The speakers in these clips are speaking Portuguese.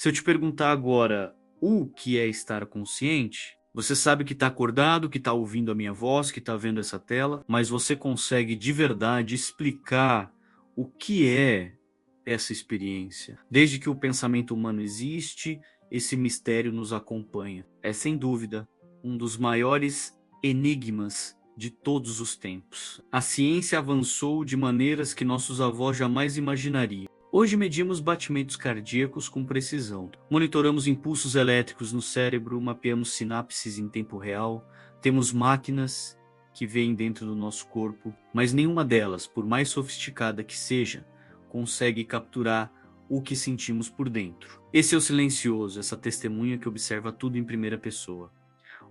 Se eu te perguntar agora o que é estar consciente, você sabe que está acordado, que está ouvindo a minha voz, que está vendo essa tela, mas você consegue de verdade explicar o que é essa experiência? Desde que o pensamento humano existe, esse mistério nos acompanha. É sem dúvida um dos maiores enigmas de todos os tempos. A ciência avançou de maneiras que nossos avós jamais imaginariam. Hoje medimos batimentos cardíacos com precisão, monitoramos impulsos elétricos no cérebro, mapeamos sinapses em tempo real, temos máquinas que veem dentro do nosso corpo, mas nenhuma delas, por mais sofisticada que seja, consegue capturar o que sentimos por dentro. Esse é o silencioso, essa testemunha que observa tudo em primeira pessoa.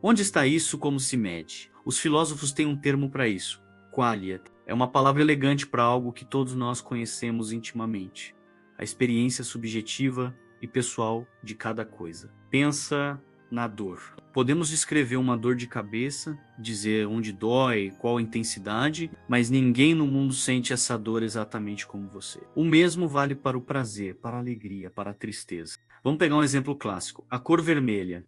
Onde está isso? Como se mede? Os filósofos têm um termo para isso, qualia. É uma palavra elegante para algo que todos nós conhecemos intimamente. A experiência subjetiva e pessoal de cada coisa. Pensa na dor. Podemos descrever uma dor de cabeça, dizer onde dói, qual a intensidade, mas ninguém no mundo sente essa dor exatamente como você. O mesmo vale para o prazer, para a alegria, para a tristeza. Vamos pegar um exemplo clássico. A cor vermelha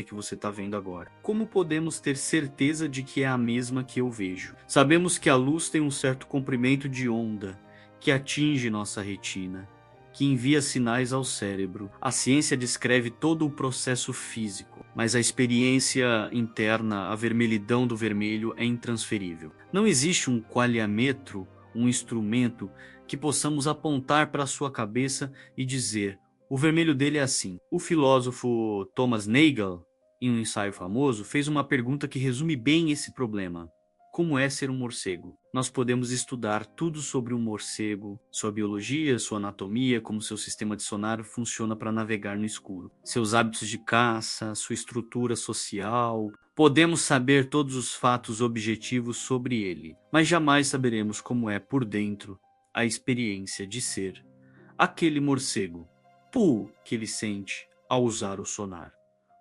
que você está vendo agora. Como podemos ter certeza de que é a mesma que eu vejo? Sabemos que a luz tem um certo comprimento de onda que atinge nossa retina, que envia sinais ao cérebro. A ciência descreve todo o processo físico, mas a experiência interna, a vermelhidão do vermelho, é intransferível. Não existe um qualiamento, um instrumento que possamos apontar para a sua cabeça e dizer: o vermelho dele é assim. O filósofo Thomas Nagel, em um ensaio famoso, fez uma pergunta que resume bem esse problema. Como é ser um morcego? Nós podemos estudar tudo sobre um morcego, sua biologia, sua anatomia, como seu sistema de sonar funciona para navegar no escuro, seus hábitos de caça, sua estrutura social. Podemos saber todos os fatos objetivos sobre ele, mas jamais saberemos como é por dentro a experiência de ser aquele morcego que ele sente ao usar o sonar.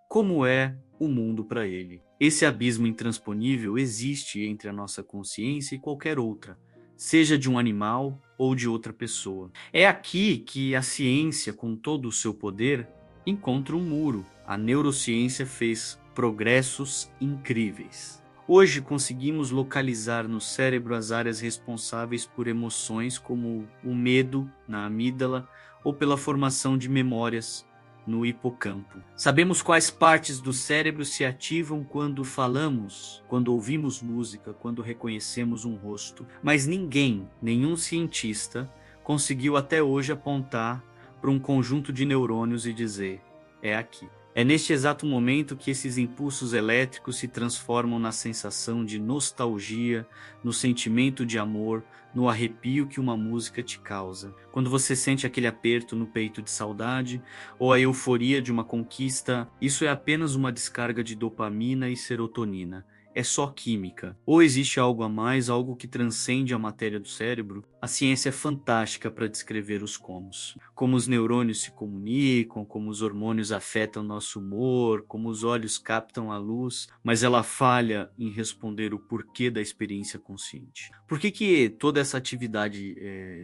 Como é o mundo para ele? Esse abismo intransponível existe entre a nossa consciência e qualquer outra, seja de um animal ou de outra pessoa. É aqui que a ciência, com todo o seu poder, encontra um muro. A neurociência fez progressos incríveis. Hoje conseguimos localizar no cérebro as áreas responsáveis por emoções como o medo na amígdala ou pela formação de memórias no hipocampo. Sabemos quais partes do cérebro se ativam quando falamos, quando ouvimos música, quando reconhecemos um rosto, mas ninguém, nenhum cientista, conseguiu até hoje apontar para um conjunto de neurônios e dizer: é aqui. É neste exato momento que esses impulsos elétricos se transformam na sensação de nostalgia, no sentimento de amor, no arrepio que uma música te causa. Quando você sente aquele aperto no peito de saudade ou a euforia de uma conquista, isso é apenas uma descarga de dopamina e serotonina. É só química. Ou existe algo a mais, algo que transcende a matéria do cérebro? A ciência é fantástica para descrever os comos. Como os neurônios se comunicam, como os hormônios afetam nosso humor, como os olhos captam a luz, mas ela falha em responder o porquê da experiência consciente. Por que toda essa atividade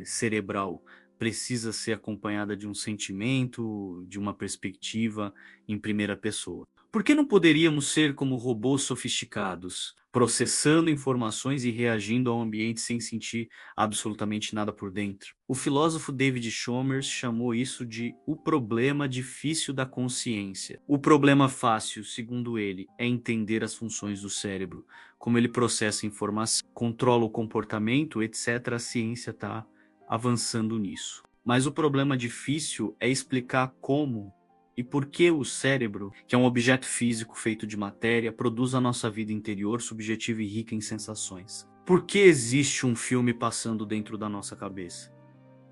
cerebral precisa ser acompanhada de um sentimento, de uma perspectiva em primeira pessoa? Por que não poderíamos ser como robôs sofisticados, processando informações e reagindo ao ambiente sem sentir absolutamente nada por dentro? O filósofo David Chalmers chamou isso de o problema difícil da consciência. O problema fácil, segundo ele, é entender as funções do cérebro, como ele processa informação, controla o comportamento, etc. A ciência está avançando nisso. Mas o problema difícil é explicar como e por que o cérebro, que é um objeto físico feito de matéria, produz a nossa vida interior subjetiva e rica em sensações. Por que existe um filme passando dentro da nossa cabeça?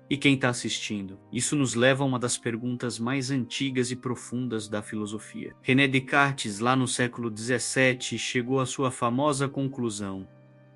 E quem está assistindo? Isso nos leva a uma das perguntas mais antigas e profundas da filosofia. René Descartes, lá no século XVII, chegou à sua famosa conclusão: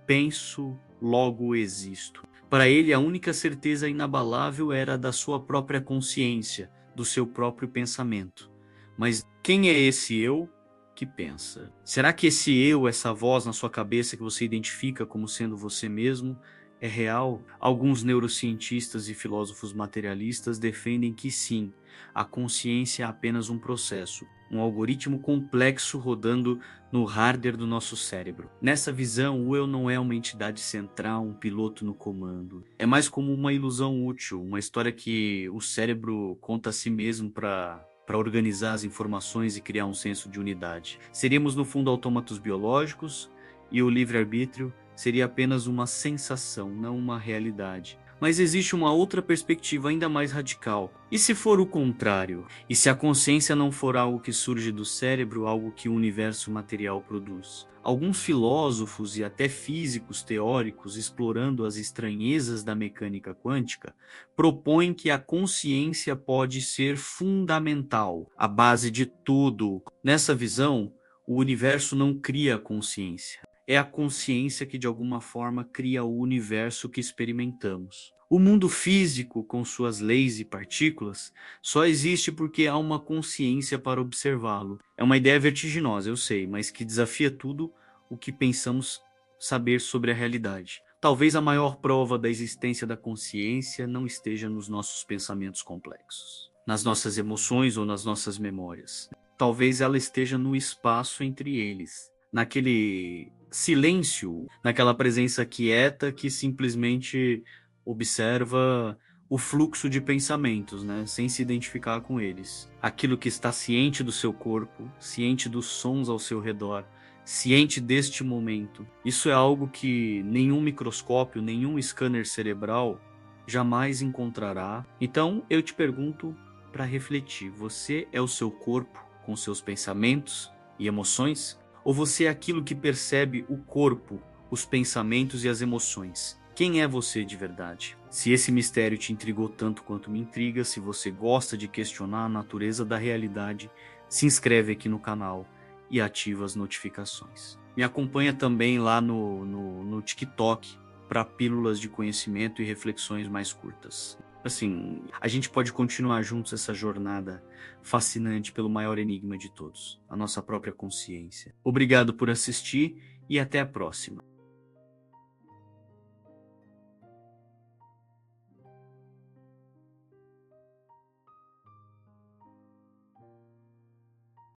penso, logo existo. Para ele, a única certeza inabalável era a da sua própria consciência, do seu próprio pensamento. Mas quem é esse eu que pensa? Será que esse eu, essa voz na sua cabeça que você identifica como sendo você mesmo, é real? Alguns neurocientistas e filósofos materialistas defendem que sim, A consciência é apenas um processo, um algoritmo complexo rodando no hardware do nosso cérebro. Nessa visão, o eu não é uma entidade central, um piloto no comando. É mais como uma ilusão útil, uma história que o cérebro conta a si mesmo para organizar as informações e criar um senso de unidade. Seríamos, no fundo, autômatos biológicos e o livre-arbítrio seria apenas uma sensação, não uma realidade. Mas existe uma outra perspectiva ainda mais radical. E se for o contrário? E se a consciência não for algo que surge do cérebro, algo que o universo material produz? Alguns filósofos e até físicos teóricos, explorando as estranhezas da mecânica quântica, propõem que a consciência pode ser fundamental, a base de tudo. Nessa visão, o universo não cria consciência. É a consciência que de alguma forma cria o universo que experimentamos. O mundo físico, com suas leis e partículas, só existe porque há uma consciência para observá-lo. É uma ideia vertiginosa, eu sei, mas que desafia tudo o que pensamos saber sobre a realidade. Talvez a maior prova da existência da consciência não esteja nos nossos pensamentos complexos, nas nossas emoções ou nas nossas memórias. Talvez ela esteja no espaço entre eles, naquele silêncio, naquela presença quieta que simplesmente observa o fluxo de pensamentos, né, sem se identificar com eles. Aquilo que está ciente do seu corpo, ciente dos sons ao seu redor, ciente deste momento. Isso é algo que nenhum microscópio, nenhum scanner cerebral jamais encontrará. Então eu te pergunto para refletir: você é o seu corpo com seus pensamentos e emoções? Ou você é aquilo que percebe o corpo, os pensamentos e as emoções? Quem é você de verdade? Se esse mistério te intrigou tanto quanto me intriga, se você gosta de questionar a natureza da realidade, se inscreve aqui no canal e ativa as notificações. Me acompanha também lá no TikTok para pílulas de conhecimento e reflexões mais curtas. Assim, a gente pode continuar juntos essa jornada fascinante pelo maior enigma de todos, a nossa própria consciência. Obrigado por assistir e até a próxima.